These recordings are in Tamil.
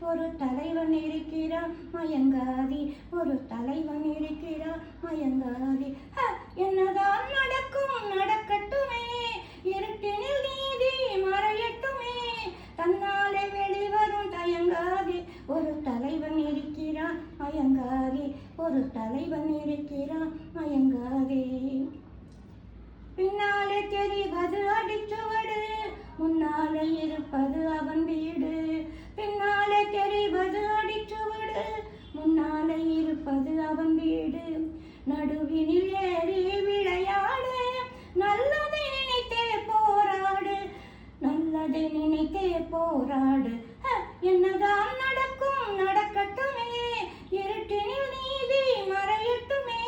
ஒரு தலைவன் இருக்கிறான் மயங்காதே, ஒரு தலைவன் இருக்கிறான் மயங்காதே. என்னதான் நடக்கும் நடக்கட்டுமே, இருட்டினில் நீதி மறையட்டுமே, தன்னாலே வெளிவரும் தயங்காதே, ஒரு தலைவன் இருக்கிறான் மயங்காதே, ஒரு தலைவன் இருக்கிறான் மயங்காதே. பின்னாலே தெரிவது அடிச்சுவடு, முன்னாலே இருப்பது அவன் வீடு. பின்னாலே தெரிவது அடிச்சுவடு, முன்னாலே இருப்பது அவன் வீடு. நடுவினில் ஏறி விளையாடு, நல்லதை நினைத்தே போராடு, நல்லதை நினைத்தே போராடு. என்னதான் நடக்கும் நடக்கட்டுமே, இருட்டினில் நீதி மறையட்டுமே,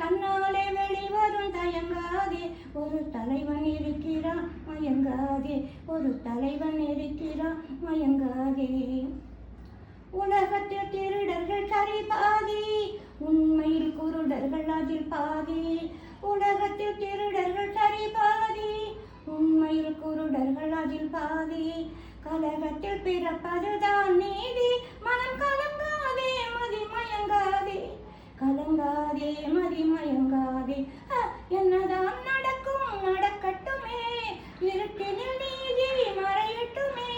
தன்னாலே வெளிவரும் தயங்காதே, ஒரு தலைவன் இருக்கிறான் மயங்காதே, ஒரு தலைவன் இருக்கிறான் மயங்காதே. உலகத்தில் திருடர்கள் சரி பாதி, உண்மையில் குருடர்கள் அதில் பாதி. உலகத்தில் திருடர்கள் சரி பாதி, உண்மையில் குருடர்கள் அதில் பாதி. கலகத்தில் பிறப்பதுதான் நீதி, மனம் கலங்காதே மதி மயங்காதே, கலங்காதே மதி மயங்காதே. என்னதான் நடக்கும் நடக்கட்டுமே, இருட்டினில் நீதி மறையட்டுமே,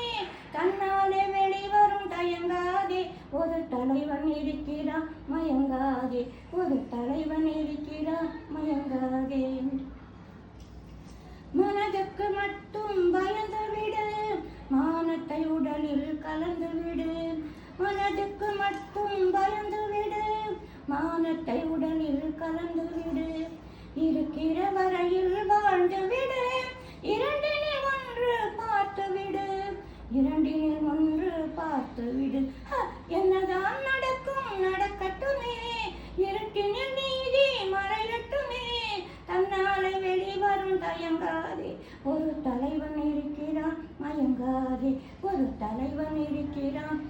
தன்னாலே வெளிவரும் தயங்காதே, ஒரு தலைவன் இருக்கிறான் மயங்காதே, ஒரு தலைவன் இருக்கிறான் மயங்காதே. மனதுக்கு மட்டும் பயந்து விடு, மானத்தை உடலில் கலந்து விடு. மனதுக்கு மட்டும் பயந்து விடு, மானத்தை உடலில் கலந்து விடு. இருக்கிற வரையில் வாழ்ந்து விடு, இரண்டினில் ஒன்று பார்த்து விடு, இரண்டினில் ஒன்று பார்த்து விடு. என்னதான் நடக்கும் நடக்கட்டுமே, இருட்டினில் நீதி மறையட்டுமே, தன்னாலே வெளிவரும் தயங்காதே, ஒரு தலைவன் இருக்கிறான் மயங்காதே, ஒரு தலைவன் இருக்கிறான்